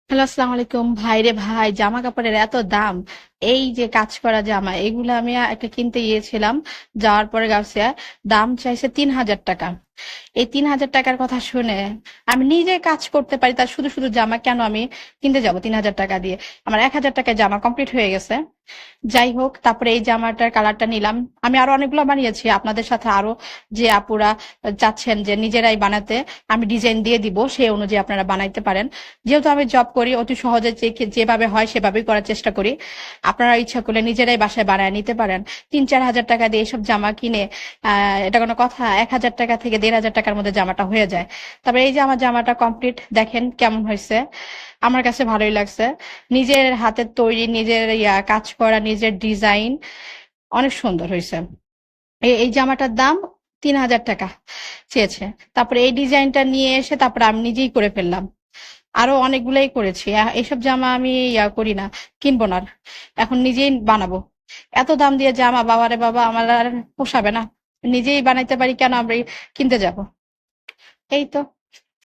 Hello, আসসালামু আলাইকুম। ভাই রে ভাই, জামা কাপড়ের এত দাম! এই যে কাজ করা জামা, এগুলো আমি একটা কিনতে গিয়েছিলাম। যাওয়ার পরে গাউছিয়া দাম চাইছে ৩,০০০ টাকা। এই ৩,০০০ টাকার কথা শুনে আমি নিজে কাজ করতে পারি, তার শুধু শুধু জামা কেন আমি কিনতে যাব ৩,০০০ টাকা দিয়ে? আমার ১,০০০ টাকায় জামা কমপ্লিট হয়ে গেছে। যাই হোক, তারপরে এই জামাটার কালারটা নিলাম। আমি আরো অনেকগুলো বানিয়েছি, আপনাদের সাথে আরো যে আপুরা চাচ্ছেন যে নিজেরাই বানাতে, আমি ডিজাইন দিয়ে দিব, সেই অনুযায়ী আপনারা বানাইতে পারেন। যেহেতু আমি জব করি, অতি সহজে যেভাবে হয় সেভাবেই করার চেষ্টা করি। আপনারা ইচ্ছা করলে নিজেরাই বাসায় বানায় নিতে পারেন। ৩-৪ হাজার টাকা দিয়ে এসব জামা কিনে এটা কোনো কথা? ১,০০০ টাকা থেকে ১,৫০০ টাকার মধ্যে জামাটা হয়ে যায়। তারপরে এই যে আমার জামাটা কমপ্লিট, দেখেন কেমন হয়েছে। আমার কাছে ভালোই লাগছে। নিজের হাতের তৈরি, নিজের কাজ করা, নিজের ডিজাইন, অনেক সুন্দর হয়েছে। এই জামাটার দাম ৩,০০০ টাকা চেয়েছে। তারপরে এই ডিজাইনটা নিয়ে এসে তারপরে আমি নিজেই করে ফেললাম। আরো অনেকগুলাই করেছি। এইসব জামা আমি করি না, কিনবো না আর। এখন নিজেই বানাবো। এত দাম দিয়ে জামা, বাবারে বাবা, আমার আর পোষাবে না। নিজেই বানাইতে পারি, কেন আমরা কিনতে যাব? এই তো।